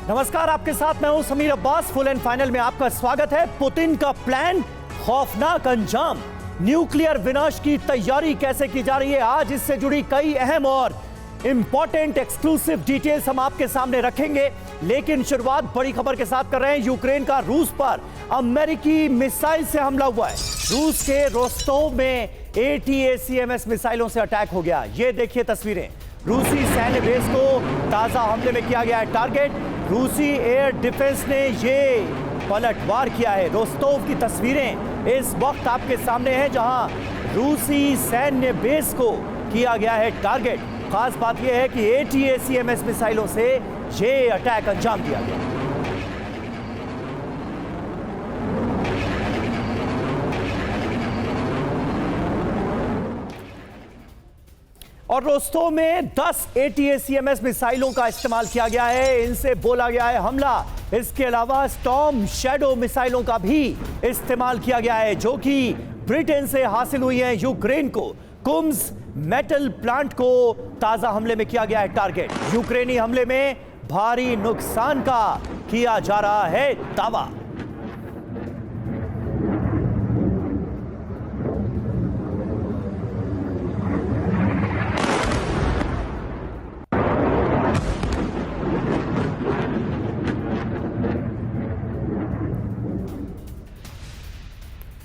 नमस्कार, आपके साथ मैं हूं Sameer Abbas. Full and final में आपका स्वागत है। पुतिन का प्लान, खौफनाक अंजाम, न्यूक्लियर विनाश की तैयारी कैसे की जा रही है, आज इससे जुड़ी कई अहम और इंपॉर्टेंट एक्सक्लूसिव डिटेल्स हम आपके सामने रखेंगे। लेकिन शुरुआत बड़ी खबर के साथ कर रहे हैं। यूक्रेन का रूस पर अमेरिकी मिसाइल से हमला हुआ है। रूस के रोस्तोव में ATACMS मिसाइलों से अटैक हो गया। ये देखिए तस्वीरें। रूसी सैन्य बेस को ताजा हमले में किया गया है टारगेट। रूसी एयर डिफेंस ने ये पलटवार किया है। रोस्तोव की तस्वीरें इस वक्त आपके सामने हैं, जहां रूसी सैन्य बेस को किया गया है टारगेट। खास बात यह है कि ATACMS मिसाइलों से ये अटैक अंजाम दिया गया। और रोस्तोव में 10 ATACMS मिसाइलों का इस्तेमाल किया गया है। इनसे बोला गया है हमला। इसके अलावा स्टॉर्म शैडो मिसाइलों का भी इस्तेमाल किया गया है, जो कि ब्रिटेन से हासिल हुई है। यूक्रेन को कुम्स मेटल प्लांट को ताजा हमले में किया गया है टारगेट। यूक्रेनी हमले में भारी नुकसान का किया जा रहा है दावा।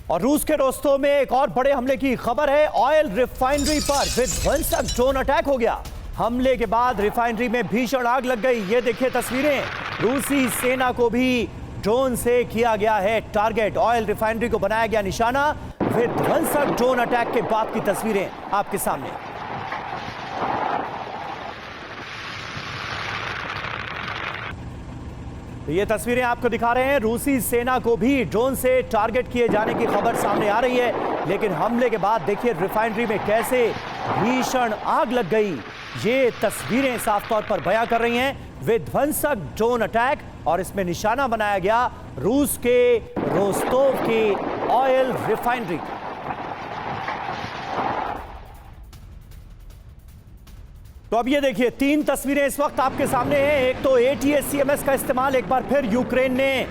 और रूस के रोस्तोव में एक और बड़े हमले की खबर है। ऑयल रिफाइनरी पर विध्वंसक ड्रोन अटैक हो गया। हमले के बाद रिफाइनरी में भीषण आग लग गई। ये देखिए तस्वीरें। रूसी सेना को भी ड्रोन से किया गया है टारगेट। ऑयल रिफाइनरी को बनाया गया निशाना। विध्वंसक ड्रोन अटैक के बाद की तस्वीरें आपके सामने। ये तस्वीरें आपको दिखा रहे हैं। रूसी सेना को भी ड्रोन से टारगेट किए जाने की खबर सामने आ रही है। लेकिन हमले के बाद देखिए रिफाइनरी में कैसे भीषण आग लग गई। ये तस्वीरें साफ तौर पर बयां कर रही हैं विध्वंसक ड्रोन अटैक, और इसमें निशाना बनाया गया रूस के रोस्तोव की ऑयल रिफाइनरी। तो अब ये देखिए 3 तस्वीरें इस वक्त आपके सामने हैं। एक तो ATACMS का इस्तेमाल एक बार फिर यूक्रेन ने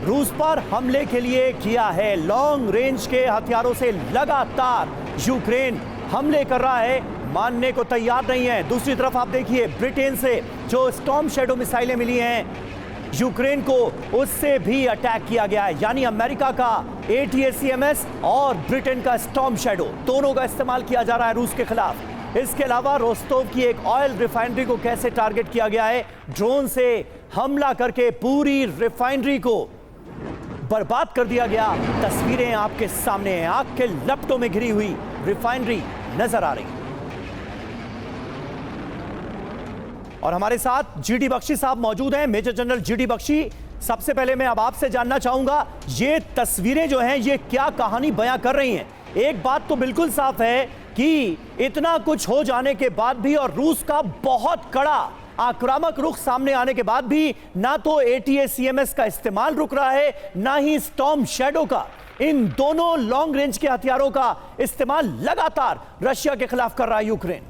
रूस पर हमले के लिए किया है। लॉन्ग रेंज के हथियारों से लगातार यूक्रेन हमले कर रहा है, मानने को तैयार नहीं है। दूसरी तरफ आप देखिए ब्रिटेन से जो स्टॉर्म शैडो मिसाइलें मिली हैं यूक्रेन को, उससे भी अटैक किया गया है। यानी अमेरिका का ATACMS और ब्रिटेन का स्टॉर्म शैडो, दोनों का इस्तेमाल किया जा रहा है रूस के खिलाफ। इसके अलावा रोस्तोव की एक ऑयल रिफाइनरी को कैसे टारगेट किया गया है, ड्रोन से हमला करके पूरी रिफाइनरी को बर्बाद कर दिया गया। तस्वीरें आपके सामने हैं। आग के लपटों में घिरी हुई रिफाइनरी नजर आ रही। और हमारे साथ GD बख्शी साहब मौजूद हैं, मेजर जनरल GD बख्शी। सबसे पहले मैं अब आपसे जानना चाहूंगा, ये तस्वीरें जो हैं ये क्या कहानी बयां कर रही हैं? एक बात तो बिल्कुल साफ है कि इतना कुछ हो जाने के बाद भी और रूस का बहुत कड़ा आक्रामक रुख सामने आने के बाद भी ना तो ATACMS का इस्तेमाल रुक रहा है, ना ही स्टॉर्म शैडो का। इन दोनों लॉन्ग रेंज के हथियारों का इस्तेमाल लगातार रशिया के खिलाफ कर रहा है यूक्रेन।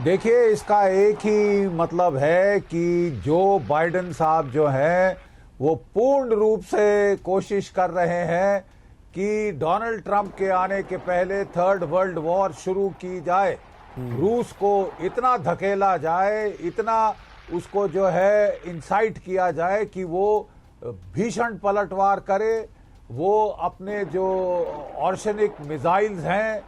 देखिए, इसका एक ही मतलब है कि जो बाइडेन साहब जो हैं वो पूर्ण रूप से कोशिश कर रहे हैं कि डोनाल्ड ट्रंप के आने के पहले थर्ड वर्ल्ड वॉर शुरू की जाए। रूस को इतना धकेला जाए, इतना उसको जो है इंसाइट किया जाए कि वो भीषण पलटवार करे। वो अपने जो ऑर्शनिक मिसाइल्स हैं,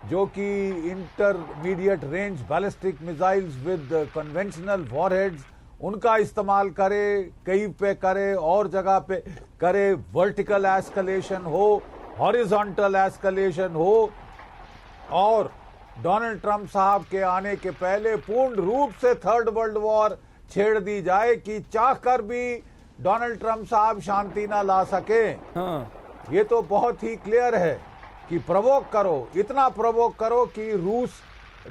जो कि intermediate range ballistic missiles with conventional warheads, उनका इस्तेमाल करे, कहीं पे करे और जगह पे करे। वर्टिकल एस्केलेशन हो, हॉरिजॉन्टल एस्केलेशन हो, और डोनाल्ड ट्रंप साहब के आने के पहले पूर्ण रूप से थर्ड वर्ल्ड वॉर छेड़ दी जाए कि चाहकर भी डोनाल्ड ट्रंप साहब शांति ना ला सके। ये तो बहुत ही क्लियर है कि प्रवोक करो, इतना प्रवोक करो कि रूस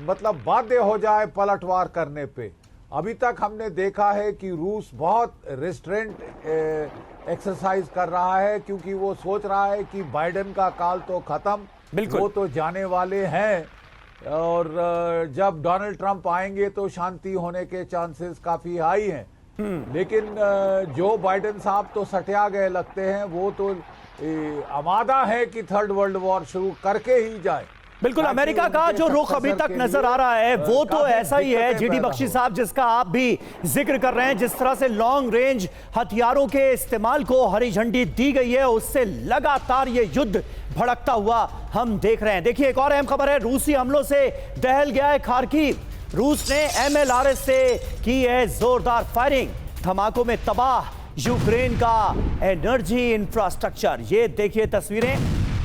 मतलब बाध्य हो जाए पलटवार करने पे। अभी तक हमने देखा है कि रूस बहुत रिस्ट्रेंट एक्सरसाइज कर रहा है, क्योंकि वो सोच रहा है कि बाइडेन का काल तो खत्म, वो तो जाने वाले हैं। और जब डोनाल्ड ट्रंप आएंगे तो शांति होने के चांसेस काफी हाई हैं। लेकिन जो बाइडेन साहब तो सटिया गए लगते हैं, वो तो आमादा है कि थर्ड वर्ल्ड वॉर शुरू करके ही जाए। बिल्कुल, अमेरिका का जो रुख अभी तक नजर आ रहा है वो तो ऐसा ही है जीडी बख्शी साहब, जिसका आप भी जिक्र कर रहे हैं। जिस तरह से लॉन्ग रेंज हथियारों के इस्तेमाल को हरी झंडी दी गई है, उससे लगातार ये युद्ध भड़कता हुआ हम देख रहे हैं। देखिए, एक और अहम खबर है, रूसी हमलों से दहल गया है खार्किव। रूस ने MLRS से की है जोरदार फायरिंग, धमाकों में तबाह यूक्रेन का एनर्जी इंफ्रास्ट्रक्चर। ये देखिए तस्वीरें,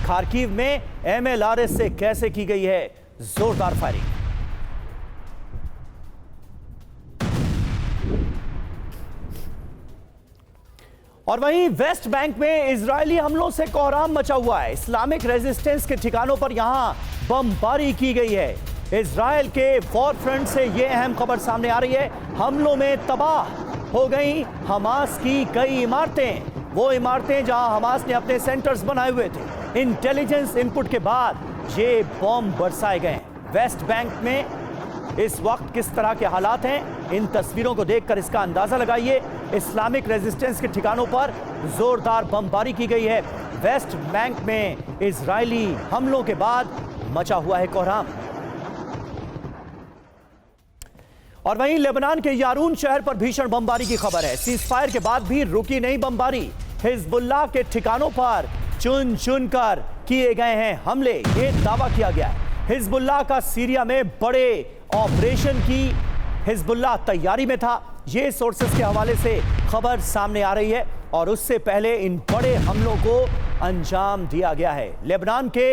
खार्किव में MLRS से कैसे की गई है जोरदार फायरिंग। और वहीं वेस्ट बैंक में इजरायली हमलों से कोहराम मचा हुआ है। इस्लामिक रेजिस्टेंस के ठिकानों पर यहां बमबारी की गई है। इजरायल के वॉर फ्रंट से यह अहम खबर सामने आ रही है, हमलों में तबाह हो गई हमास की कई इमारतें, वो इमारतें जहां हमास ने अपने सेंटर्स बनाए हुए थे। इंटेलिजेंस इनपुट के बाद ये बॉम्ब बरसाए गए। वेस्ट बैंक में इस वक्त किस तरह के हालात हैं, इन तस्वीरों को देखकर इसका अंदाजा लगाइए। इस्लामिक रेजिस्टेंस के ठिकानों पर जोरदार बमबारी की गई है। वेस्ट बैंक में इजरायली हमलों के बाद मचा हुआ है कोहराम। और वहीं लेबनान के यारून शहर पर भीषण बमबारी की खबर है। सीजफायर के बाद भी रुकी नहीं बमबारी। हिजबुल्लाह के ठिकानों पर चुन चुन कर किए गए हैं हमले, ये दावा किया गया है। हिजबुल्लाह का सीरिया में बड़े ऑपरेशन की हिजबुल्लाह तैयारी में था, ये सोर्सेस के हवाले से खबर सामने आ रही है। और उससे पहले इन बड़े हमलों को अंजाम दिया गया है। लेबनान के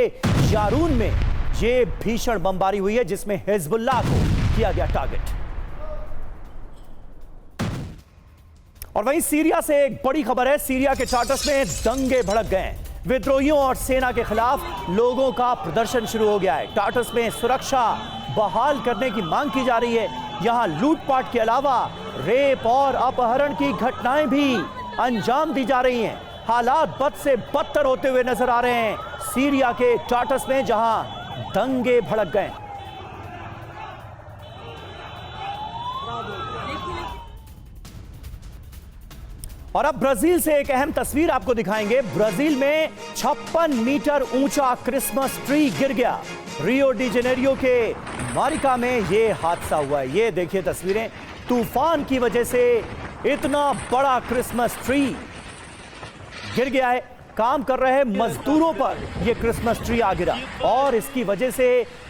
यारून में ये भीषण बमबारी हुई है, जिसमें हिजबुल्लाह को किया गया टारगेट। और वहीं सीरिया से एक बड़ी खबर है, सीरिया के टार्टस में दंगे भड़क गए हैं। विद्रोहियों और सेना के खिलाफ लोगों का प्रदर्शन शुरू हो गया है। टार्टस में सुरक्षा बहाल करने की मांग की जा रही है। यहां लूटपाट के अलावा रेप और अपहरण की घटनाएं भी अंजाम दी जा रही हैं। हालात बद से बदतर होते हुए नजर आ रहे हैं सीरिया के टार्टस में, जहां दंगे भड़क गए। और अब ब्राजील से एक अहम तस्वीर आपको दिखाएंगे। ब्राजील में 56 मीटर ऊंचा क्रिसमस ट्री गिर गया। रियो डी जेनेरियो के मारिका में यह हादसा हुआ है। ये देखिए तस्वीरें, तूफान की वजह से इतना बड़ा क्रिसमस ट्री गिर गया है। काम कर रहे मजदूरों पर यह क्रिसमस ट्री आ गिरा और इसकी वजह से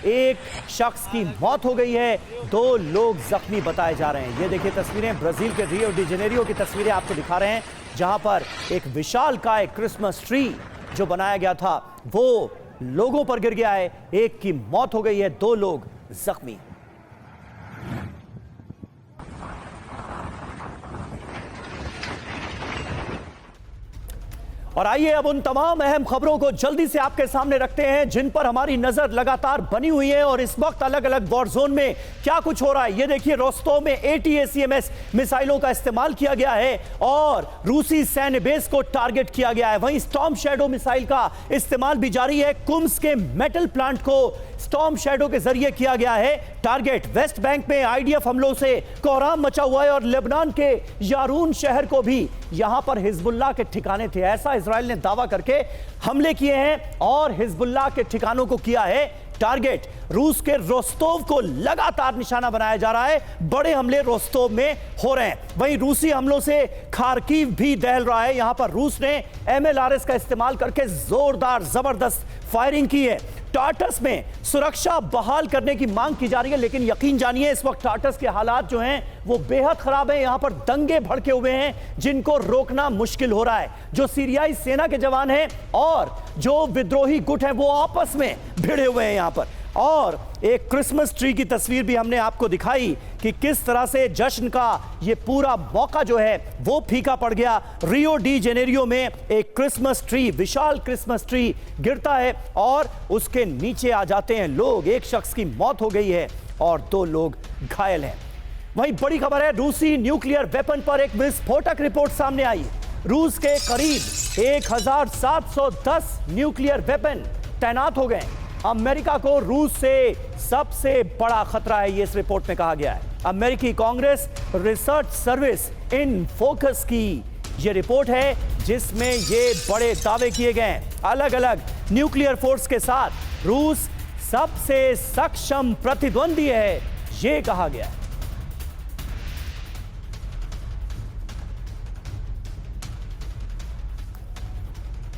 एक शख्स की मौत हो गई है, 2 लोग जख्मी बताए जा रहे हैं। ये देखिए तस्वीरें, ब्राजील के रियो डी जेनेरियो की तस्वीरें आपको दिखा रहे हैं, जहां पर एक विशालकाय क्रिसमस ट्री जो बनाया गया था वो लोगों पर गिर गया है। एक की मौत हो गई है, 2 लोग जख्मी। और आइए अब उन तमाम अहम खबरों को जल्दी से आपके सामने रखते हैं जिन पर हमारी नजर लगातार बनी हुई है और इस वक्त अलग अलग वॉर जोन में क्या कुछ हो रहा है। ये देखिए, रोस्तोव में ATACMS मिसाइलों का इस्तेमाल किया गया है और रूसी सैन्य बेस को टारगेट किया गया है। वहीं स्टॉर्म शैडो मिसाइल का इस्तेमाल भी जारी है। कुम्स के मेटल प्लांट को स्टॉर्म शैडो के जरिए किया गया है टारगेट। वेस्ट बैंक में IDF हमलों से कोहराम मचा हुआ है और लेबनान के यारून शहर को भी यहां पर हिजबुल्लाह के ठिकाने थे, ऐसा इजराइल ने दावा करके हमले किए हैं और हिजबुल्लाह के ठिकानों को किया है टारगेट। रूस के रोस्तोव को लगातार निशाना बनाया जा रहा है, बड़े हमले रोस्तोव में हो रहे हैं। वहीं रूसी हमलों से खार्किव भी दहल रहा है। यहां पर रूस ने MLRS का इस्तेमाल करके जोरदार जबरदस्त फायरिंग की है। टार्टस में सुरक्षा बहाल करने की मांग की जा रही है, लेकिन यकीन जानिए इस वक्त टार्टस के हालात जो हैं वो बेहद खराब है। यहां पर दंगे भड़के हुए हैं जिनको रोकना मुश्किल हो रहा है। जो सीरियाई सेना के जवान हैं और जो विद्रोही गुट हैं वो आपस में भिड़े हुए हैं यहां पर। और एक क्रिसमस ट्री की तस्वीर भी हमने आपको दिखाई कि किस तरह से जश्न का ये पूरा मौका जो है वो फीका पड़ गया। रियो डी जेनेरियो में एक क्रिसमस ट्री, विशाल क्रिसमस ट्री गिरता है और उसके नीचे आ जाते हैं लोग। एक शख्स की मौत हो गई है और 2 लोग घायल हैं। वहीं बड़ी खबर है, रूसी न्यूक्लियर वेपन पर एक विस्फोटक रिपोर्ट सामने आई। रूस के करीब 1710 न्यूक्लियर वेपन तैनात हो गए। अमेरिका को रूस से सबसे बड़ा खतरा है, ये इस रिपोर्ट में कहा गया है। अमेरिकी Congress research service in focus की ये रिपोर्ट है जिसमें ये बड़े दावे किए गए हैं। अलग अलग न्यूक्लियर फोर्स के साथ रूस सबसे सक्षम प्रतिद्वंदी है, ये कहा गया है।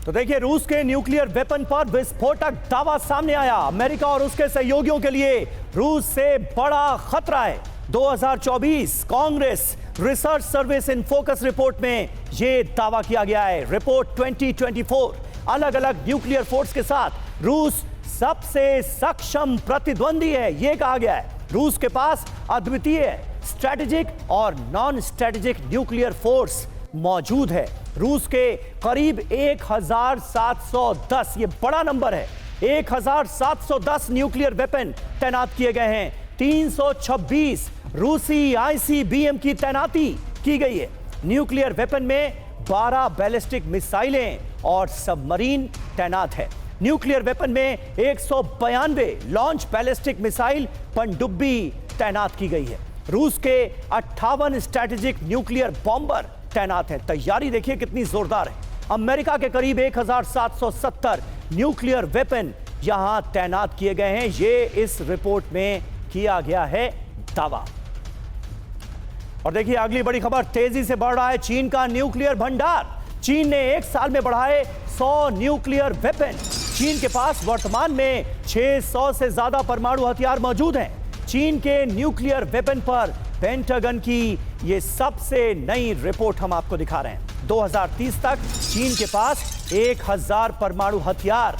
तो देखिए, रूस के न्यूक्लियर वेपन पर विस्फोटक दावा सामने आया। अमेरिका और उसके सहयोगियों के लिए रूस से बड़ा खतरा है। 2024 Congress research service in focus report में यह दावा किया गया है। रिपोर्ट 2024 अलग अलग न्यूक्लियर फोर्स के साथ रूस सबसे सक्षम प्रतिद्वंदी है, यह कहा गया है। रूस के पास अद्वितीय स्ट्रेटेजिक और नॉन स्ट्रेटेजिक न्यूक्लियर फोर्स मौजूद है। रूस के करीब 1710, ये बड़ा नंबर है, 1710 न्यूक्लियर वेपन तैनात किए गए हैं। 326 रूसी आईसीबीएम की तैनाती की गई है। न्यूक्लियर वेपन में 12 बैलिस्टिक मिसाइलें और सबमरीन तैनात है। न्यूक्लियर वेपन में 192 लॉन्च बैलिस्टिक मिसाइल पनडुब्बी तैनात की गई है। रूस के 58 स्ट्रैटेजिक न्यूक्लियर बॉम्बर तैनात है। तैयारी देखिए कितनी जोरदार है। अमेरिका के करीब 1770 न्यूक्लियर वेपन यहां तैनात किए गए हैं, ये इस रिपोर्ट में किया गया है दावा। और देखिए अगली बड़ी खबर, तेजी से बढ़ रहा है चीन का न्यूक्लियर भंडार। चीन ने एक साल में बढ़ाए 100 न्यूक्लियर वेपन। चीन के पास वर्तमान में 600 से ज्यादा परमाणु हथियार मौजूद हैं। चीन के न्यूक्लियर वेपन पर पेंटागन की ये सबसे नई रिपोर्ट हम आपको दिखा रहे हैं। 2030 तक चीन के पास 1000 परमाणु हथियार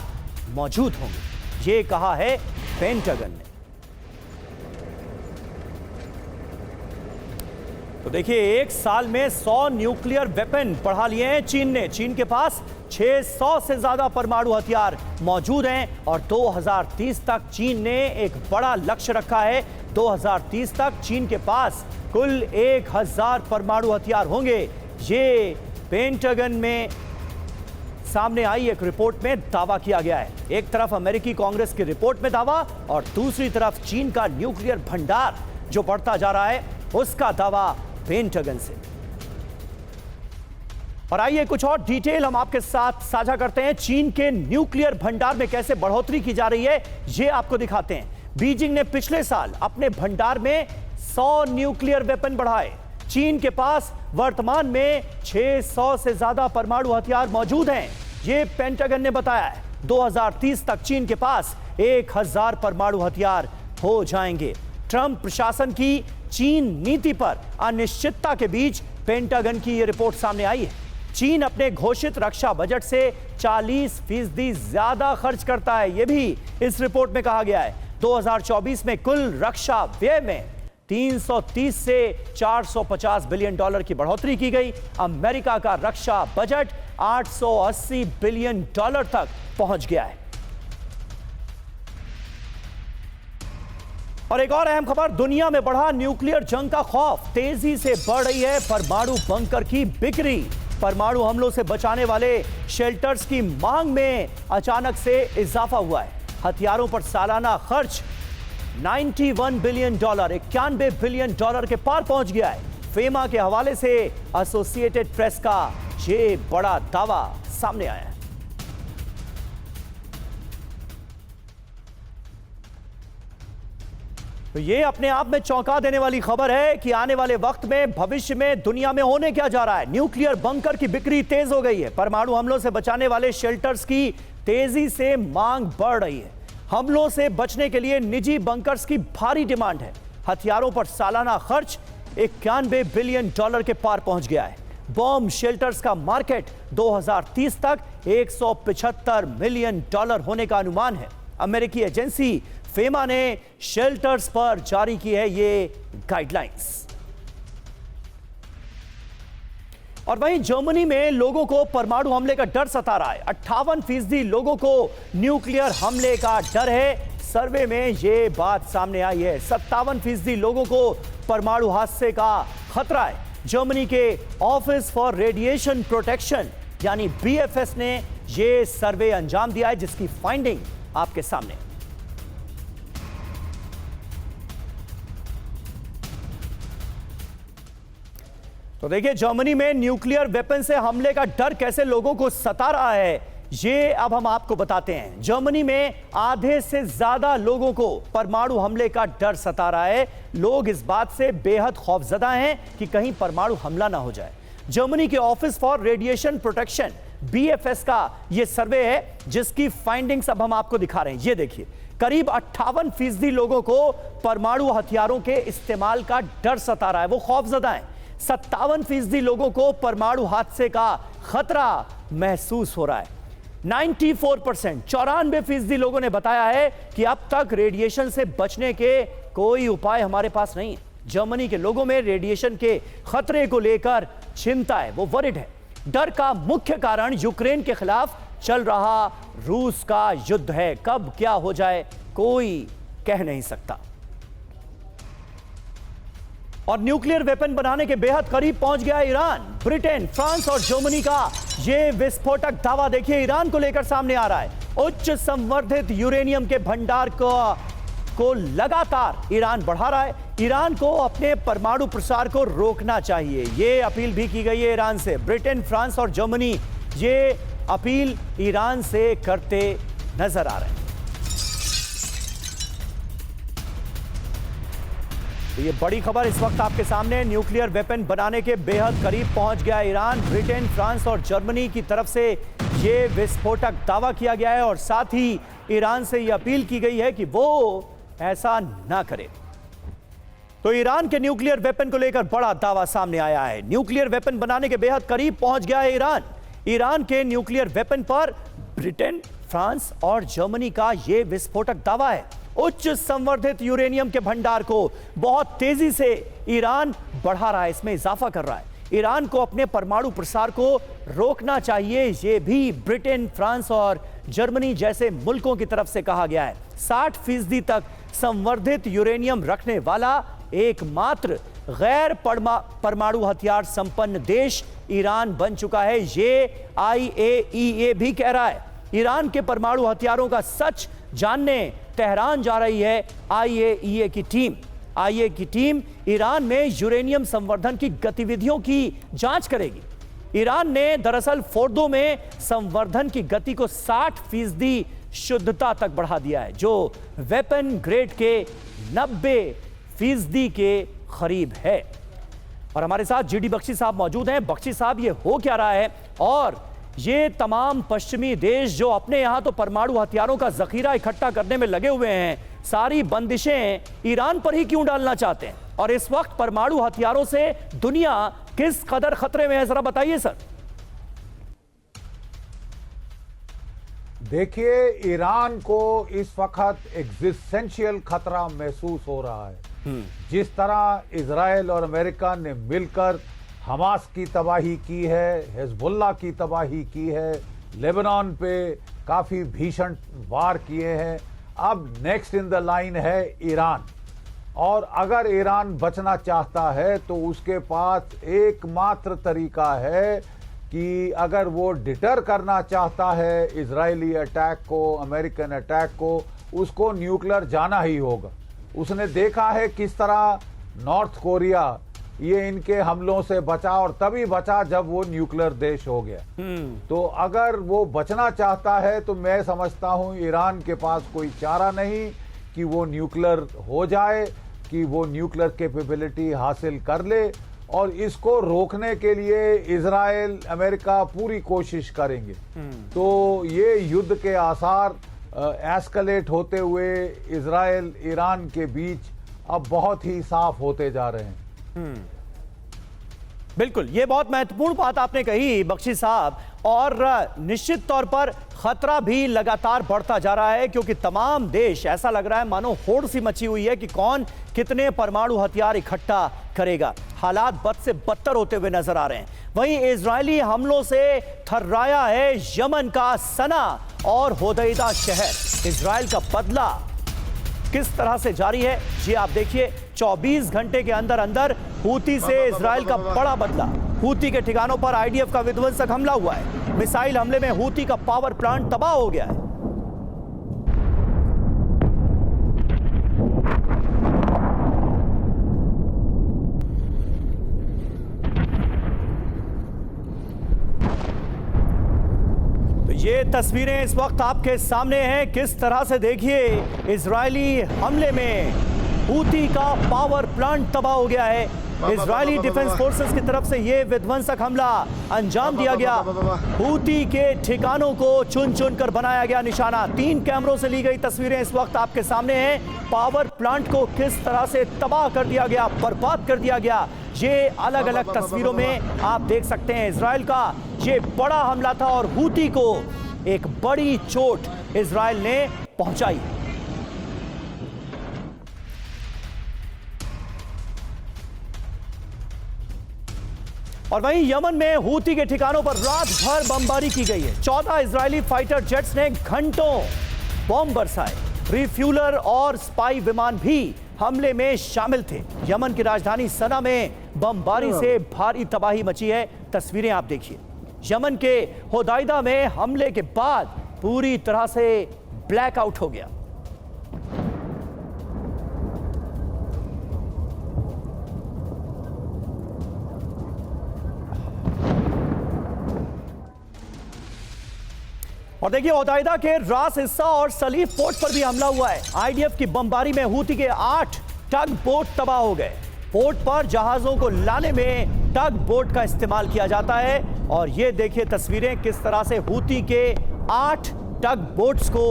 मौजूद होंगे, ये कहा है पेंटागन ने। तो देखिए, एक साल में 100 न्यूक्लियर वेपन बढ़ा लिए हैं चीन ने। चीन के पास 600 से ज्यादा परमाणु हथियार मौजूद हैं और 2030 तक चीन ने एक बड़ा लक्ष्य रखा है। 2030 तक चीन के पास कुल 1000 परमाणु हथियार होंगे, ये पेंटागन में सामने आई एक रिपोर्ट में दावा किया गया है। एक तरफ अमेरिकी कांग्रेस की रिपोर्ट में दावा और दूसरी तरफ चीन का न्यूक्लियर भंडार जो बढ़ता जा रहा है उसका दावा पेंटागन से। और आइए कुछ और डिटेल हम आपके साथ साझा करते हैं। चीन के न्यूक्लियर भंडार में कैसे बढ़ोतरी की जा रही है ये आपको दिखाते हैं। बीजिंग ने पिछले साल अपने भंडार में 100 न्यूक्लियर वेपन बढ़ाए। चीन के पास वर्तमान में 600 से ज्यादा परमाणु हथियार मौजूद हैं, ये पेंटागन ने बताया है। 2030 तक चीन के पास 1000 परमाणु हथियार हो जाएंगे। ट्रंप प्रशासन की चीन नीति पर अनिश्चितता के बीच पेंटागन की यह रिपोर्ट सामने आई है। चीन अपने घोषित रक्षा बजट से 40% ज्यादा खर्च करता है, यह भी इस रिपोर्ट में कहा गया है। 2024 में कुल रक्षा व्यय में 330 से 450 बिलियन डॉलर की बढ़ोतरी की गई। अमेरिका का रक्षा बजट 880 बिलियन डॉलर तक पहुंच गया है। और एक और अहम खबर, दुनिया में बढ़ा न्यूक्लियर जंग का खौफ। तेजी से बढ़ रही है परमाणु बंकर की बिक्री। परमाणु हमलों से बचाने वाले शेल्टर्स की मांग में अचानक से इजाफा हुआ है। हथियारों पर सालाना खर्च 91 बिलियन डॉलर, 91 बिलियन डॉलर के पार पहुंच गया है। फेमा के हवाले से एसोसिएटेड प्रेस का ये बड़ा दावा सामने आया है। तो ये अपने आप में चौंका देने वाली खबर है कि आने वाले वक्त में भविष्य में दुनिया में होने क्या जा रहा है। न्यूक्लियर बंकर की बिक्री तेज हो गई है। परमाणु हमलों से बचाने वाले शेल्टर्स की तेजी से मांग बढ़ रही है। हमलों से बचने के लिए निजी बंकर्स की भारी डिमांड है। हथियारों पर सालाना खर्च 91 बिलियन डॉलर के पार पहुंच गया है। बॉम्ब शेल्टर्स का मार्केट 2030 तक 175 मिलियन डॉलर होने का अनुमान है। अमेरिकी एजेंसी फेमा ने शेल्टर्स पर जारी की है ये गाइडलाइंस। और वहीं जर्मनी में लोगों को परमाणु हमले का डर सता रहा है। 58% लोगों को न्यूक्लियर हमले का डर है। सर्वे में ये बात सामने आई है। 57% लोगों को परमाणु हादसे का खतरा है। जर्मनी के ऑफिस फॉर रेडिएशन प्रोटेक्शन यानी BfS ने ये सर्वे अंजाम दिया है, जिसकी फाइंडिंग आपके सामने। तो देखिए, जर्मनी में न्यूक्लियर वेपन से हमले का डर कैसे लोगों को सता रहा है, ये अब हम आपको बताते हैं। जर्मनी में आधे से ज्यादा लोगों को परमाणु हमले का डर सता रहा है। लोग इस बात से बेहद खौफजदा हैं कि कहीं परमाणु हमला ना हो जाए। जर्मनी के office for radiation protection BfS का यह सर्वे है, जिसकी फाइंडिंग्स अब हम आपको दिखा रहे हैं। ये देखिए, करीब 58% लोगों को परमाणु हथियारों के इस्तेमाल का डर सता रहा है, वो खौफजदा हैं। 57% लोगों को परमाणु हादसे का खतरा महसूस हो रहा है। 94%, 94% लोगों ने बताया है कि अब तक रेडिएशन से बचने के कोई उपाय हमारे पास नहीं है। जर्मनी के लोगों में रेडिएशन के खतरे को लेकर चिंता है, वो वरिड है। डर का मुख्य कारण यूक्रेन के खिलाफ चल रहा रूस का युद्ध है। कब क्या हो जाए कोई कह नहीं सकता। और न्यूक्लियर वेपन बनाने के बेहद करीब पहुंच गया ईरान। ब्रिटेन, फ्रांस और जर्मनी का यह विस्फोटक दावा देखिए ईरान को लेकर सामने आ रहा है। उच्च संवर्धित यूरेनियम के भंडार को लगातार ईरान बढ़ा रहा है। ईरान को अपने परमाणु प्रसार को रोकना चाहिए, यह अपील भी की गई है ईरान से। ब्रिटेन, फ्रांस और जर्मनी ये अपील ईरान से करते नजर आ रहे हैं। तो ये बड़ी खबर इस वक्त आपके सामने। न्यूक्लियर वेपन बनाने के बेहद करीब पहुंच गया ईरान। ब्रिटेन, फ्रांस और जर्मनी की तरफ से ये विस्फोटक दावा किया गया है और साथ ही ईरान से ये अपील की गई है कि वो ऐसा ना करे। तो ईरान के न्यूक्लियर वेपन को लेकर बड़ा दावा सामने आया है। न्यूक्लियर वेपन बनाने के बेहद करीब पहुंच गया है ईरान। ईरान के न्यूक्लियर वेपन पर ब्रिटेन, फ्रांस और जर्मनी का यह विस्फोटक दावा है। उच्च संवर्धित यूरेनियम के भंडार को बहुत तेजी से ईरान बढ़ा रहा है, इसमें इजाफा कर रहा है। ईरान को अपने परमाणु प्रसार को रोकना चाहिए, यह भी ब्रिटेन, फ्रांस और जर्मनी जैसे मुल्कों की तरफ से कहा गया है। 60% तक संवर्धित यूरेनियम रखने वाला एकमात्र गैर परमाणु हथियार संपन्न देश ईरान बन चुका है, ये IAEA भी कह रहा है। ईरान के परमाणु हथियारों का सच जानने तेहरान जा रही है IAEA की टीम। IAEA की टीम ईरान में यूरेनियम संवर्धन की गतिविधियों की जांच करेगी। ईरान ने दरअसल फोर्दो में संवर्धन की गति को 60% शुद्धता तक बढ़ा दिया है, जो वेपन ग्रेड के 90% के करीब है। और हमारे साथ GD बख्शी साहब मौजूद हैं। बख्शी साहब, ये हो क्या रहा है और ये तमाम पश्चिमी देश जो अपने यहां तो परमाणु हथियारों का जखीरा इकट्ठा करने में लगे हुए हैं, सारी बंदिशें ईरान पर ही क्यों डालना चाहते हैं? और इस वक्त परमाणु हथियारों से दुनिया किस कदर खतरे में है, जरा बताइए सर। देखिए, ईरान को इस वक्त एग्जिस्टेंशियल खतरा महसूस हो रहा है। जिस तरह इजराइल और अमेरिका ने मिलकर हमास की तबाही की है, हिजबुल्लाह की तबाही की है, लेबनान पे काफी भीषण वार किए हैं, अब नेक्स्ट इन द लाइन है ईरान। और अगर ईरान बचना चाहता है तो उसके पास एकमात्र तरीका है कि अगर वो डिटर करना चाहता है इजरायली अटैक को, अमेरिकन अटैक को, उसको न्यूक्लियर जाना ही होगा। उसने देखा है किस तरह नॉर्थ कोरिया ये इनके हमलों से बचा और तभी बचा जब वो न्यूक्लियर देश हो गया। तो अगर वो बचना चाहता है तो मैं समझता हूं ईरान के पास कोई चारा नहीं कि वो न्यूक्लियर हो जाए, कि वो न्यूक्लियर कैपेबिलिटी हासिल कर ले। और इसको रोकने के लिए इजराइल, अमेरिका पूरी कोशिश करेंगे। तो ये युद्ध के आसार एस्केलेट होते हुए इजराइल ईरान के बीच अब बहुत ही साफ होते जा रहे हैं। बिल्कुल, ये बहुत महत्वपूर्ण बात आपने कही बख्शी साहब। और निश्चित तौर पर खतरा भी लगातार बढ़ता जा रहा है, क्योंकि तमाम देश, ऐसा लग रहा है मानो होड़ सी मची हुई है कि कौन कितने परमाणु हथियार इकट्ठा करेगा। हालात बद से बदतर होते हुए नजर आ रहे हैं। वहीं इजरायली हमलों से थर्राया है यमन का सना और होदैदा शहर। इजराइल का बदला किस तरह से जारी है ये आप देखिए। 24 घंटे के अंदर अंदर हूती से इजराइल का बड़ा बदला। हूती के ठिकानों पर IDF का विध्वंसक हमला हुआ है। मिसाइल हमले में हूती का पावर प्लांट तबाह हो गया है। ये तस्वीरें इस वक्त आपके सामने हैं। किस तरह से देखिए इजरायली हमले में हूती का पावर प्लांट तबाह हो गया है। इजरायली डिफेंस फोर्सेस की तरफ से ये विध्वंसक हमला अंजाम दिया गया। हूती के ठिकानों को चुन चुन कर बनाया गया निशाना। 3 कैमरों से ली गई तस्वीरें इस वक्त आपके सामने हैं। पावर प्लांट को किस तरह से तबाह कर दिया गया, बर्बाद कर दिया गया, ये अलग अलग तस्वीरों में आप देख सकते हैं। इजराइल का ये बड़ा हमला था और हूती को एक बड़ी चोट इजराइल ने पहुंचाई। और वहीं यमन में हूती के ठिकानों पर रात भर बमबारी की गई है। 14 इजरायली फाइटर जेट्स ने घंटों बम बरसाए। रिफ्यूलर और स्पाई विमान भी हमले में शामिल थे। यमन की राजधानी सना में बमबारी से भारी तबाही मची है। तस्वीरें आप देखिए। यमन के होदाइदा में हमले के बाद पूरी तरह से ब्लैकआउट हो गया। और देखिए होदाइदा के रास हिस्सा और सलीफ पोर्ट पर भी हमला हुआ है। आईडीएफ की बमबारी में हूती के 8 टग बोट तबाह हो गए। पोर्ट पर जहाजों को लाने में टग बोट का इस्तेमाल किया जाता है। और ये देखिए तस्वीरें किस तरह से हूती के 8 टग बोट्स को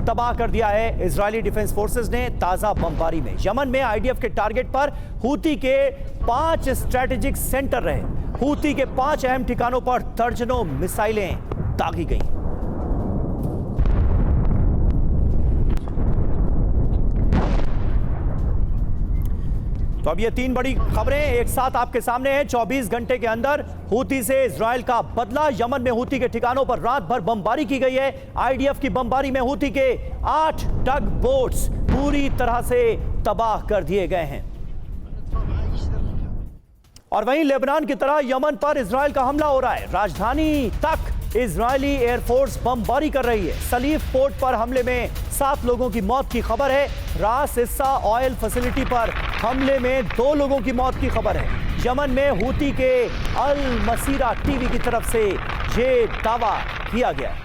तबाह कर दिया है इजरायली डिफेंस फोर्सेस ने ताजा बमबारी में। यमन में आईडीएफ के टारगेट पर हूती के 5 स्ट्रेटेजिक सेंटर रहे। हूती के 5 अहम ठिकानों पर दर्जनों मिसाइलें दागी गई। तो अब ये 3 बड़ी खबरें एक साथ आपके सामने हैं। 24 घंटे के अंदर हूती से इजराइल का बदला। यमन में हूती के ठिकानों पर रात भर बमबारी की गई है। आईडीएफ की बमबारी में हूती के 8 टग बोट्स पूरी तरह से तबाह कर दिए गए हैं। और वहीं लेबनान की तरह यमन पर इजराइल का हमला हो रहा है। राजधानी तक इजरायली एयरफोर्स बमबारी कर रही है। सलीफ पोर्ट पर हमले में 7 लोगों की मौत की खबर है। रास हिस्सा ऑयल फैसिलिटी पर हमले में 2 लोगों की मौत की खबर है। यमन में हूती के अल मसीरा टीवी की तरफ से ये दावा किया गया है।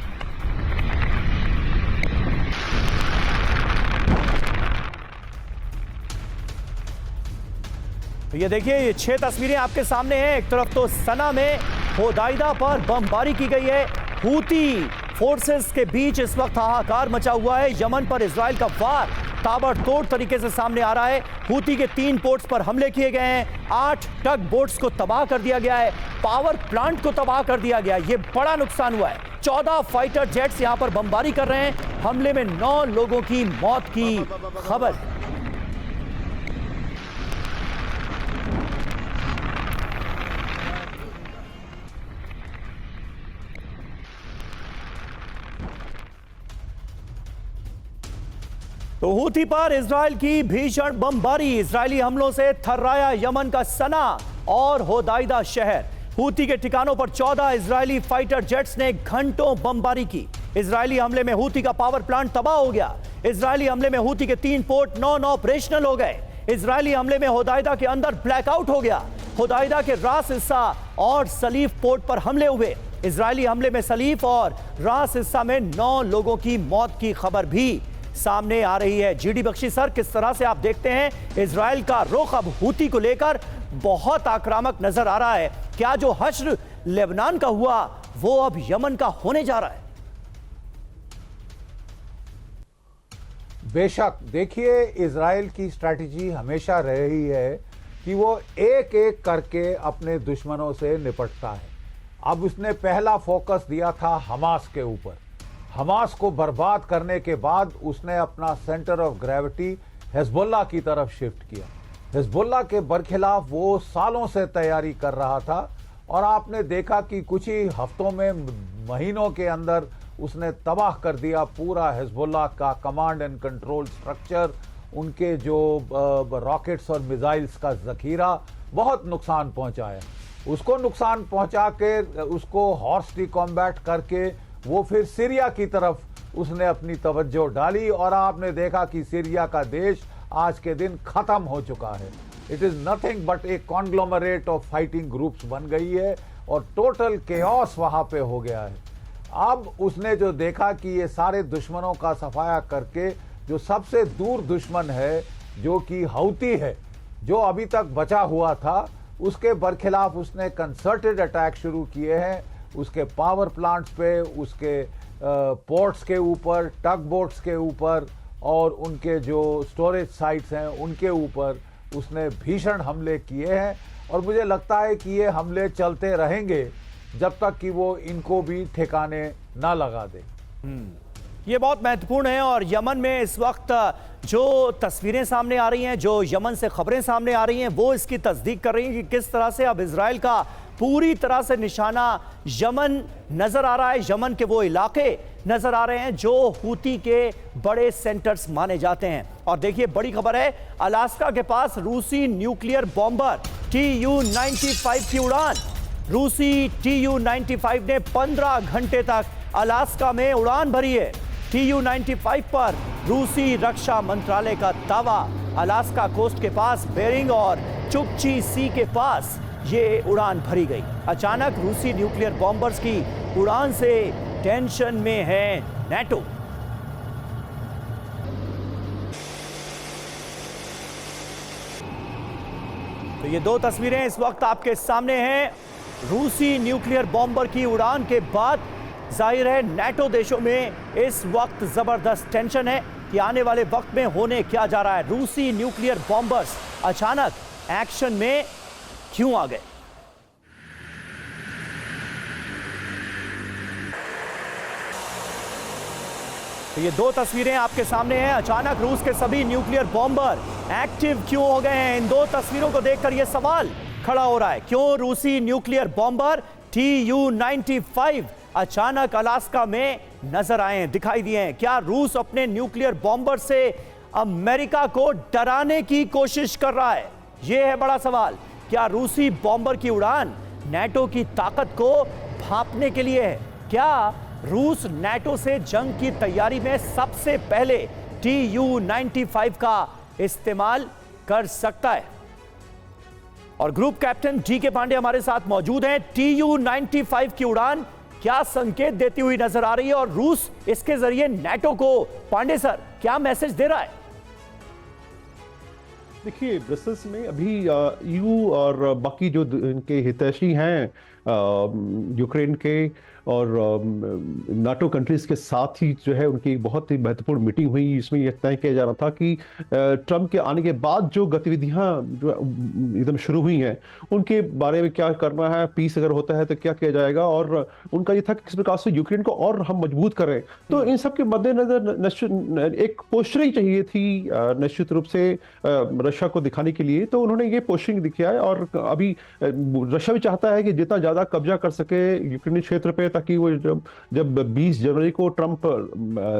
तो ये देखिए ये 6 तस्वीरें आपके सामने हैं। एक तरफ तो सना में होदाइदा पर बमबारी की गई है। हूती फोर्सेस के बीच इस वक्त हाहाकार मचा हुआ है। यमन पर इजराइल का वार ताबड़तोड़ तरीके से सामने आ रहा है। हूती के 3 पोर्ट्स पर हमले किए गए हैं। 8 टग बोट्स को तबाह कर दिया गया है। पावर प्लांट को तबाह कर दिया गया है। ये बड़ा नुकसान हुआ है। 14 फाइटर जेट्स यहां पर बमबारी कर रहे हैं। हमले में 9 लोगों की मौत की खबर है। तो हूती पर इजराइल की भीषण बमबारी। इजरायली हमलों से थर्राया यमन का सना और होदाइदा शहर। हूती के ठिकानों पर 14 इजरायली फाइटर जेट्स ने घंटों बमबारी की। इजरायली हमले में हूती का पावर प्लांट तबाह हो गया। इजरायली हमले में हूती के 3 पोर्ट नॉन ऑपरेशनल हो गए। इजरायली हमले में होदाइदा के अंदर ब्लैकआउट हो गया। होदाइदा के रास हिस्सा और सलीफ पोर्ट पर हमले हुए। इजरायली हमले में सलीफ और रास हिस्सा में 9 लोगों की मौत की खबर भी सामने आ रही है। जीडी बख्शी सर, किस तरह से आप देखते हैं इजराइल का रुख अब हूती को लेकर बहुत आक्रामक नजर आ रहा है? क्या जो हश्र लेबनान का हुआ वो अब यमन का होने जा रहा है? बेशक देखिए, इजराइल की स्ट्रैटेजी हमेशा रही है कि वो एक एक करके अपने दुश्मनों से निपटता है। अब उसने पहला फोकस दिया था हमास के ऊपर। हमास को बर्बाद करने के बाद उसने अपना सेंटर ऑफ ग्रेविटी हिजबुल्लाह की तरफ शिफ्ट किया। हिजबुल्लाह के बरखिलाफ वो सालों से तैयारी कर रहा था और आपने देखा कि कुछ ही हफ्तों में, महीनों के अंदर उसने तबाह कर दिया पूरा हिजबुल्लाह का कमांड एंड कंट्रोल स्ट्रक्चर। उनके जो रॉकेट्स और मिसाइल्स का जखीरा, बहुत नुकसान पहुंचाया। उसको नुकसान पहुंचा के उसको हॉर्स कॉम्बैट करके वो फिर सीरिया की तरफ उसने अपनी तवज्जो डाली और आपने देखा कि सीरिया का देश आज के दिन खत्म हो चुका है। It is nothing but A conglomerate of fighting groups बन गई है और टोटल केओस वहां पे हो गया है। अब उसने जो देखा कि ये सारे दुश्मनों का सफाया करके जो सबसे दूर दुश्मन है, जो कि हौती है, जो अभी तक बचा हुआ था, उसके बरखिलाफ उसने कंसर्टेड अटैक शुरू किए हैं। उसके पावर प्लांट्स पे, उसके पोर्ट्स के ऊपर, टग बोट्स के ऊपर और उनके जो स्टोरेज साइट्स हैं उनके ऊपर उसने भीषण हमले किए हैं। और मुझे लगता है कि ये हमले चलते रहेंगे जब तक कि वो इनको भी ठिकाने ना लगा दे। ये बहुत महत्वपूर्ण है। और यमन में इस वक्त जो तस्वीरें सामने आ रही हैं, जो यमन से खबरें सामने आ रही हैं, वो इसकी तस्दीक कर रही हैं कि किस तरह से अब इजराइल का पूरी तरह से निशाना यमन नजर आ रहा है। यमन के वो इलाके नजर आ रहे हैं जो हूती के बड़े सेंटर्स माने जाते हैं। और देखिए, बड़ी खबर है, अलास्का के पास रूसी न्यूक्लियर बॉम्बर TU-95 की उड़ान। रूसी TU-95 ने 15 घंटे तक अलास्का में उड़ान भरी है। TU-95 पर रूसी रक्षा मंत्रालय का दावा। अलास्का कोस्ट के पास बेरिंग और चुकची सी के पास ये उड़ान भरी गई। अचानक रूसी न्यूक्लियर बॉम्बर्स की उड़ान से टेंशन में है नेटो। तो ये दो तस्वीरें इस वक्त आपके सामने हैं। रूसी न्यूक्लियर बॉम्बर की उड़ान के बाद जाहिर है नेटो देशों में इस वक्त जबरदस्त टेंशन है कि आने वाले वक्त में होने क्या जा रहा है। रूसी न्यूक्लियर बॉम्बर्स अचानक एक्शन में क्यों आ गए? तो ये दो तस्वीरें आपके सामने हैं। अचानक रूस के सभी न्यूक्लियर बॉम्बर एक्टिव क्यों हो गए हैं? इन दो तस्वीरों को देखकर यह सवाल खड़ा हो रहा है, क्यों रूसी न्यूक्लियर बॉम्बर TU-95 अचानक अलास्का में नजर आए हैं, दिखाई दिए हैं? क्या रूस अपने न्यूक्लियर बॉम्बर से अमेरिका को डराने की कोशिश कर रहा है? यह है बड़ा सवाल। क्या रूसी बॉम्बर की उड़ान नेटो की ताकत को भांपने के लिए है? क्या रूस नेटो से जंग की तैयारी में सबसे पहले TU-95 का इस्तेमाल कर सकता है? और ग्रुप कैप्टन DK पांडे हमारे साथ मौजूद हैं। TU-95 की उड़ान क्या संकेत देती हुई नजर आ रही है और रूस इसके जरिए नेटो को, पांडे सर, क्या मैसेज दे रहा है? देखिए, ब्रसेल्स में अभी EU और बाकी जो इनके हितैषी हैं यूक्रेन के और नाटो कंट्रीज के साथ ही जो है उनकी एक बहुत ही महत्वपूर्ण मीटिंग हुई। इसमें यह तय किया जा रहा था कि ट्रंप के आने के बाद जो गतिविधियां जो एकदम शुरू हुई हैं उनके बारे में क्या करना है, पीस अगर होता है तो क्या किया जाएगा, और उनका ये था कि किस प्रकार से यूक्रेन को और हम मजबूत करें। तो इन सब के मद्देनजर एक पोस्टरिंग चाहिए थी निश्चित रूप से रशिया को दिखाने के लिए। तो उन्होंने ये पोस्टरिंग दिखाया है और अभी रशिया भी चाहता है कि जितना ज्यादा कब्जा कर सके यूक्रेनी क्षेत्र पे, ताकि वो जब 20 जनवरी को ट्रंप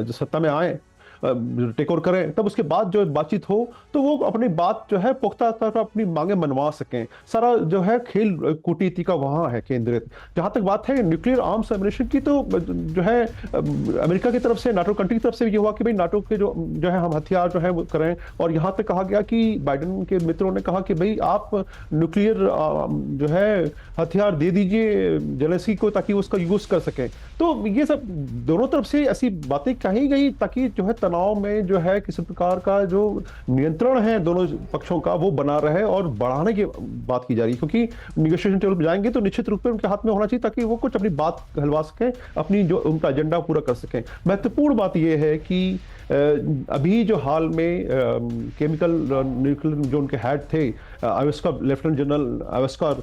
जो सत्ता में आए, टेक ओवर करें, तब उसके बाद जो बातचीत हो तो वो अपनी बात जो है पुख्ता तौर पर अपनी मांगे मनवा सकें। सारा जो है खेल कूटनीति का वहां है केंद्रित। जहां तक बात है न्यूक्लियर आर्म्स एमिनेशन की, तो जो है अमेरिका की तरफ से, नाटो कंट्री की तरफ से ये हुआ कि भाई नाटो के जो है हम हथियार जो है वो करें। और यहाँ तक कहा गया कि बाइडेन के मित्रों ने कहा कि भाई आप न्यूक्लियर जो है हथियार दे दीजिए जेलेंस्की को ताकि उसका यूज कर सकें। तो ये सब दोनों तरफ से ऐसी बातें कही गई ताकि जो है तनाव में जो है किसी प्रकार का जो नियंत्रण है दोनों पक्षों का वो बना रहे और बढ़ाने की बात की जा रही है। क्योंकि निगोशिएशन टेबल पर जाएंगे तो निश्चित रूप से उनके हाथ में होना चाहिए ताकि वो कुछ अपनी बात कहलवा सकें, अपनी जो उनका एजेंडा पूरा कर सकें। महत्वपूर्ण बात यह है कि अभी जो हाल में केमिकल न्यूक्लियर जो उनके हेड थे आविष्कार, लेफ्टिनेंट जनरल आविष्कार,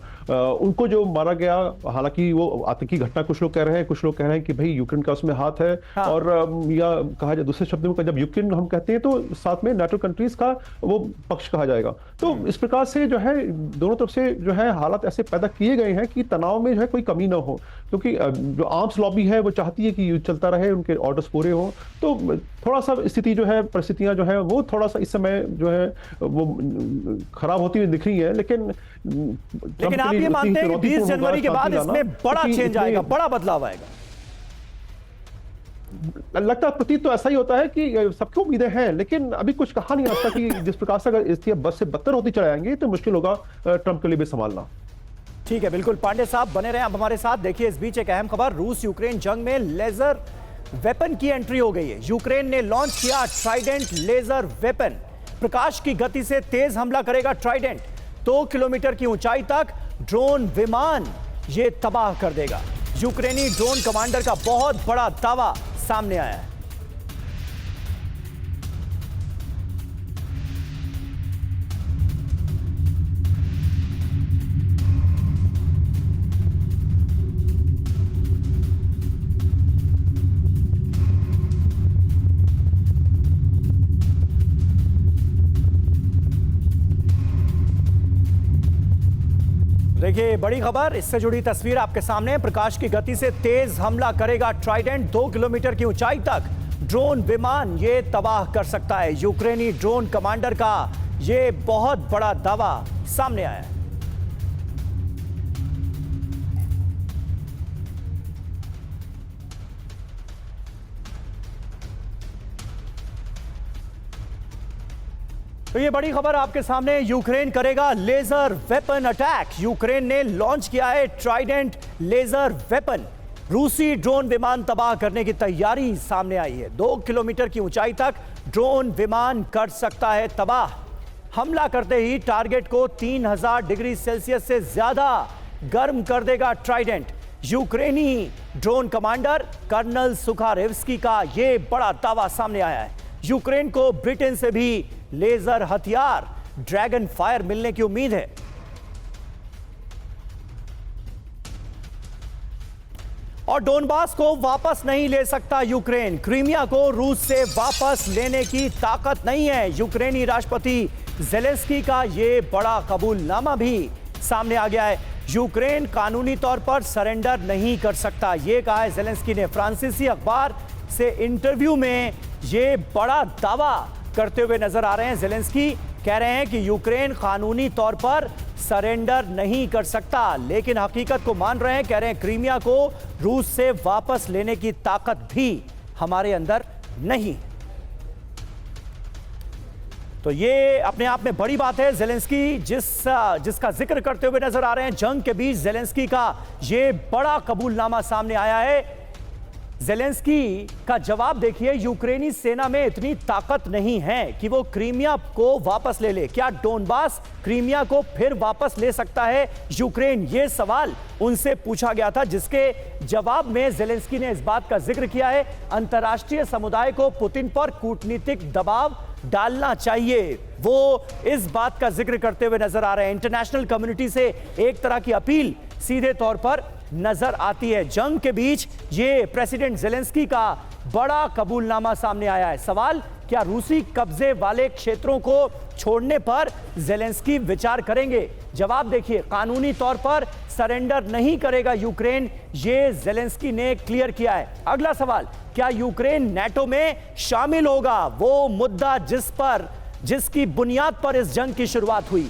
उनको जो मारा गया, हालांकि वो आतंकी घटना कुछ लोग कह रहे हैं, कुछ लोग कह रहे हैं कि भाई यूक्रेन का उसमें हाथ है। हाँ। और या कहा जाए दूसरे शब्दों में, जब यूक्रेन हम कहते हैं तो साथ में नाटो कंट्रीज का वो पक्ष कहा जाएगा। तो इस प्रकार से जो है दोनों तरफ से जो है हालात ऐसे पैदा किए गए हैं कि तनाव में जो है कोई कमी ना हो, क्योंकि जो आर्म्स लॉबी है वो चाहती है कि युद्ध चलता रहे, उनके ऑर्डर्स पूरे हो। तो थोड़ा सा स्थिति जो है, परिस्थितियां जो है वो थोड़ा सा इस समय जो है वो खराब होती हुई दिख रही है। लेकिन आप ये मानते हैं कि 20 जनवरी के बाद इसमें बड़ा चेंज आएगा, बड़ा बदलाव आएगा? लगता है प्रतीत तो ऐसा ही होता है कि सबकी उम्मीदें हैं, लेकिन अभी कुछ कहा नहीं आता कि जिस प्रकार से अगर स्थितियां बस से बदतर होती चली जाएंगी तो मुश्किल होगा ट्रंप के लिए भी संभालना। ठीक है, बिल्कुल पांडे साहब बने रहे आप हमारे साथ। देखिए, इस बीच एक अहम खबर, रूस यूक्रेन जंग में लेजर वेपन की एंट्री हो गई है। यूक्रेन ने लॉन्च किया ट्राइडेंट लेजर वेपन। प्रकाश की गति से तेज हमला करेगा ट्राइडेंट। 2 किलोमीटर की ऊंचाई तक ड्रोन विमान ये तबाह कर देगा। यूक्रेनी ड्रोन कमांडर का बहुत बड़ा दावा सामने आया है। देखिए, बड़ी खबर, इससे जुड़ी तस्वीर आपके सामने। प्रकाश की गति से तेज हमला करेगा ट्राइडेंट। 2 किलोमीटर की ऊंचाई तक ड्रोन विमान ये तबाह कर सकता है। यूक्रेनी ड्रोन कमांडर का ये बहुत बड़ा दावा सामने आया है। तो ये बड़ी खबर आपके सामने, यूक्रेन करेगा लेजर वेपन अटैक। यूक्रेन ने लॉन्च किया है ट्राइडेंट लेजर वेपन। रूसी ड्रोन विमान तबाह करने की तैयारी सामने आई है। 2 किलोमीटर की ऊंचाई तक ड्रोन विमान कर सकता है तबाह। हमला करते ही टारगेट को 3000 डिग्री सेल्सियस से ज्यादा गर्म कर देगा ट्राइडेंट। यूक्रेनी ड्रोन कमांडर कर्नल सुखारेव्स्की का यह बड़ा दावा सामने आया है। यूक्रेन को ब्रिटेन से भी लेजर हथियार ड्रैगन फायर मिलने की उम्मीद है। और डोनबास को वापस नहीं ले सकता यूक्रेन। क्रीमिया को रूस से वापस लेने की ताकत नहीं है। यूक्रेनी राष्ट्रपति ज़ेलेंस्की का यह बड़ा कबूलनामा भी सामने आ गया है। यूक्रेन कानूनी तौर पर सरेंडर नहीं कर सकता, यह कहा है ज़ेलेंस्की ने। फ्रांसीसी अखबार से इंटरव्यू में यह बड़ा दावा करते हुए नजर आ रहे हैं। ज़ेलेंस्की कह रहे हैं कि यूक्रेन कानूनी तौर पर सरेंडर नहीं कर सकता, लेकिन हकीकत को मान रहे हैं। कह रहे हैं क्रीमिया को रूस से वापस लेने की ताकत भी हमारे अंदर नहीं। तो ये अपने आप में बड़ी बात है। ज़ेलेंस्की जिसका जिक्र करते हुए नजर आ रहे हैं, जंग के बीच ज़ेलेंस्की का ये बड़ा कबूलनामा सामने आया है। ज़ेलेंस्की का जवाब देखिए, यूक्रेनी सेना में इतनी ताकत नहीं है कि वो क्रीमिया को वापस ले ले। क्या डोनबास क्रीमिया को फिर वापस ले सकता है यूक्रेन? ये सवाल उनसे पूछा गया था, जिसके जवाब में ज़ेलेंस्की ने इस बात का जिक्र किया है, अंतर्राष्ट्रीय समुदाय को पुतिन पर कूटनीतिक दबाव डालना चाहिए। वो इस बात का जिक्र करते हुए नजर आ रहे हैं। इंटरनेशनल कम्युनिटी से एक तरह की अपील सीधे तौर पर नजर आती है। जंग के बीच ये प्रेसिडेंट ज़ेलेंस्की का बड़ा कबूलनामा सामने आया है। सवाल, क्या रूसी कब्जे वाले क्षेत्रों को छोड़ने पर ज़ेलेंस्की विचार करेंगे? जवाब देखिए, कानूनी तौर पर सरेंडर नहीं करेगा यूक्रेन, ये ज़ेलेंस्की ने क्लियर किया है। अगला सवाल, क्या यूक्रेन नाटो में शामिल होगा? वो मुद्दा जिसकी बुनियाद पर इस जंग की शुरुआत हुई।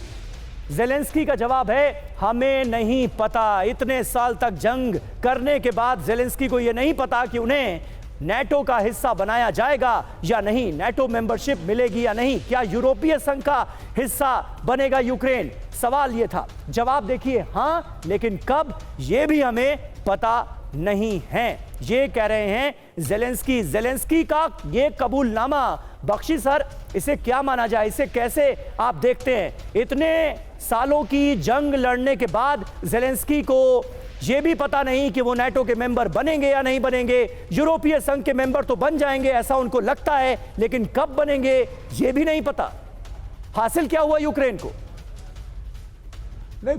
ज़ेलेंस्की का जवाब है, हमें नहीं पता। इतने साल तक जंग करने के बाद ज़ेलेंस्की को यह नहीं पता कि उन्हें नाटो का हिस्सा बनाया जाएगा या नहीं, नाटो मेंबरशिप मिलेगी या नहीं, क्या यूरोपीय संघ का हिस्सा बनेगा यूक्रेन? सवाल यह था। जवाब देखिए, हां, लेकिन कब, यह भी हमें पता नहीं है, ये कह रहे हैं ज़ेलेंस्की का ये कबूलनामा। बख्शी सर, इसे क्या माना जाए, इसे कैसे आप देखते हैं? इतने सालों की जंग लड़ने के बाद ज़ेलेंस्की को यह भी पता नहीं कि वो नाटो के मेंबर बनेंगे या नहीं बनेंगे। यूरोपीय संघ के मेंबर तो बन जाएंगे ऐसा उनको लगता है, लेकिन कब बनेंगे यह भी नहीं पता। हासिल क्या हुआ यूक्रेन को? नहीं,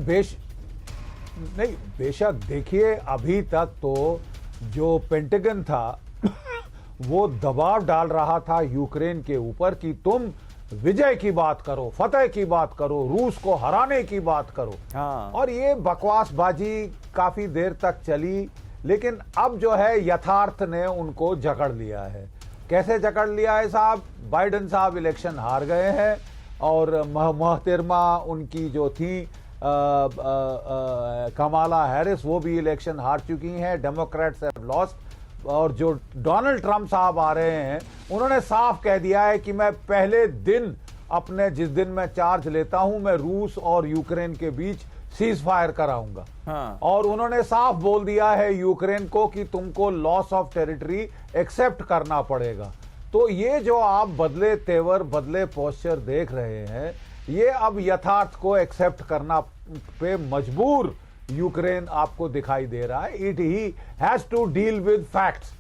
बेशक देखिए, अभी तक तो जो पेंटागन था वो दबाव डाल रहा था यूक्रेन के ऊपर कि तुम विजय की बात करो, फतेह की बात करो, रूस को हराने की बात करो। हाँ। और ये बकवासबाजी काफी देर तक चली, लेकिन अब जो है यथार्थ ने उनको जकड़ लिया है। कैसे जकड़ लिया है साहब? बाइडेन साहब इलेक्शन हार गए हैं और मोहतरमा उनकी जो थी कमाला हैरिस, वो भी इलेक्शन हार चुकी हैं। Democrats have lost. और जो डोनाल्ड ट्रंप साहब आ रहे हैं, उन्होंने साफ कह दिया है कि मैं पहले दिन जिस दिन मैं चार्ज लेता हूं, मैं रूस और यूक्रेन के बीच सीज फायर कराऊंगा। हाँ। और उन्होंने साफ बोल दिया है यूक्रेन को कि तुमको लॉस ऑफ टेरिटरी एक्सेप्ट करना पड़ेगा। तो ये जो आप बदले तेवर, बदले पोस्चर देख रहे हैं, ये अब यथार्थ को एक्सेप्ट करना पे मजबूर यूक्रेन आपको दिखाई दे रहा है। It he has to deal with facts.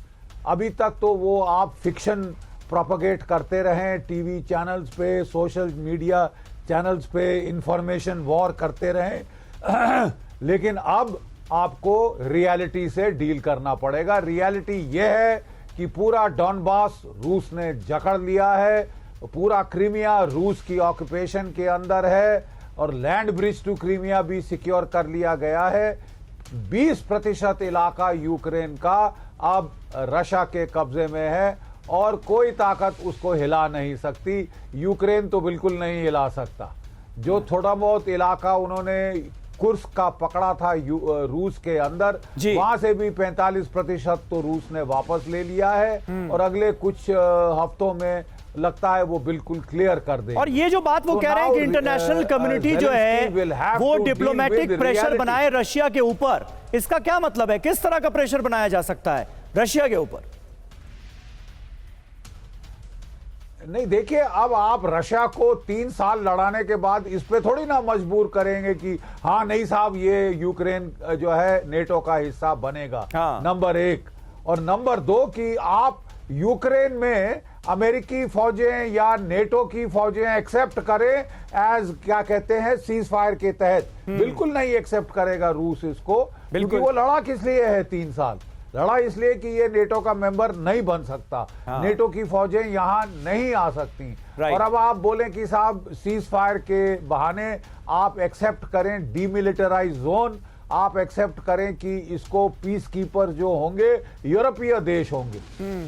अभी तक तो वो आप फिक्शन प्रोपगेट करते रहे टीवी चैनल्स पे, सोशल मीडिया चैनल्स पे, इंफॉर्मेशन वॉर करते रहे लेकिन अब आपको रियलिटी से डील करना पड़ेगा। रियलिटी यह है कि पूरा डॉनबास रूस ने जकड़ लिया है, पूरा क्रीमिया रूस की ऑक्यूपेशन के अंदर है और लैंड ब्रिज टू क्रीमिया भी सिक्योर कर लिया गया है। 20% इलाका यूक्रेन का अब रशिया के कब्जे में है और कोई ताकत उसको हिला नहीं सकती। यूक्रेन तो बिल्कुल नहीं हिला सकता। जो थोड़ा बहुत इलाका उन्होंने कुर्स्क का पकड़ा था रूस के अंदर, वहां से भी 45% तो रूस ने वापस ले लिया है और अगले कुछ हफ्तों में लगता है वो बिल्कुल क्लियर कर दे। और ये जो बात वो कह रहे हैं कि इंटरनेशनल कम्युनिटी जो है वो डिप्लोमेटिक प्रेशर बनाए रशिया के ऊपर, इसका क्या मतलब है? किस तरह का प्रेशर बनाया जा सकता है रशिया के ऊपर? नहीं, देखिए, अब आप रशिया को 3 साल लड़ाने के बाद इस पे थोड़ी ना मजबूर करेंगे कि हाँ नहीं साहब ये यूक्रेन जो है नेटो का हिस्सा बनेगा। हाँ। नंबर 1 और नंबर 2 कि आप यूक्रेन में अमेरिकी फौजें या नेटो की फौजें एक्सेप्ट करें एज क्या कहते हैं सीज फायर के तहत, बिल्कुल नहीं एक्सेप्ट करेगा रूस इसको। क्योंकि वो लड़ा किस लिए है 3 साल? लड़ा इसलिए कि ये नेटो का मेंबर नहीं बन सकता। हाँ। नेटो की फौजें यहां नहीं आ सकती। और अब आप बोलें कि साहब सीज फायर के बहाने आप एक्सेप्ट करें डीमिलिटराइज जोन, आप एक्सेप्ट करें कि इसको पीस कीपर जो होंगे यूरोपीय देश होंगे,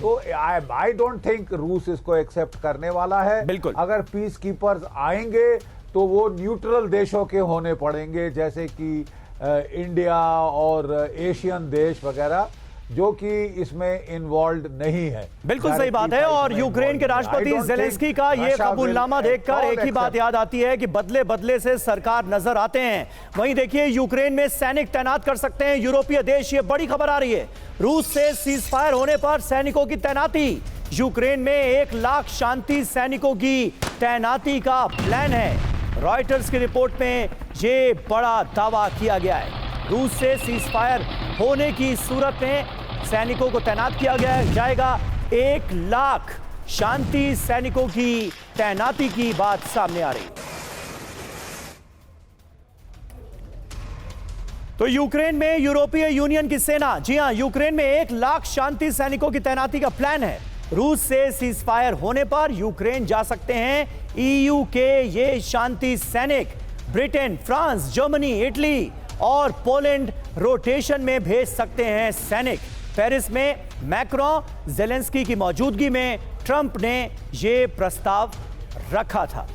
तो आई डोंट थिंक रूस इसको एक्सेप्ट करने वाला है। बिल्कुल। अगर पीस कीपर्स आएंगे तो वो न्यूट्रल देशों के होने पड़ेंगे, जैसे कि इंडिया और एशियन देश वगैरह, जो कि इसमें इन्वॉल्व नहीं है। बिल्कुल सही बात है। और यूक्रेन के राष्ट्रपति ज़ेलेंस्की का ये कबूलनामा देखकर एक ही बात याद आती है कि बदले बदले से सरकार नजर आते हैं। वहीं देखिए यूक्रेन में सैनिक तैनात कर सकते हैं यूरोपीय देश, ये बड़ी खबर आ रही है। रूस से सीज फायर होने पर सैनिकों की तैनाती, यूक्रेन में 1 लाख शांति सैनिकों की तैनाती का प्लान है। रॉयटर्स की रिपोर्ट में ये बड़ा दावा किया गया है। रूस से सीज फायर होने की सूरत में सैनिकों को तैनात किया जाएगा। 1 लाख शांति सैनिकों की तैनाती की बात सामने आ रही है। तो यूक्रेन में यूरोपीय यूनियन की सेना, जी हां, यूक्रेन में 1 लाख शांति सैनिकों की तैनाती का प्लान है। रूस से सीज फायर होने पर यूक्रेन जा सकते हैं ईयू के ये शांति सैनिक। ब्रिटेन, फ्रांस, जर्मनी, इटली और पोलैंड रोटेशन में भेज सकते हैं सैनिक। पेरिस में मैक्रोन, ज़ेलेंस्की की मौजूदगी में ट्रंप ने यह प्रस्ताव रखा था।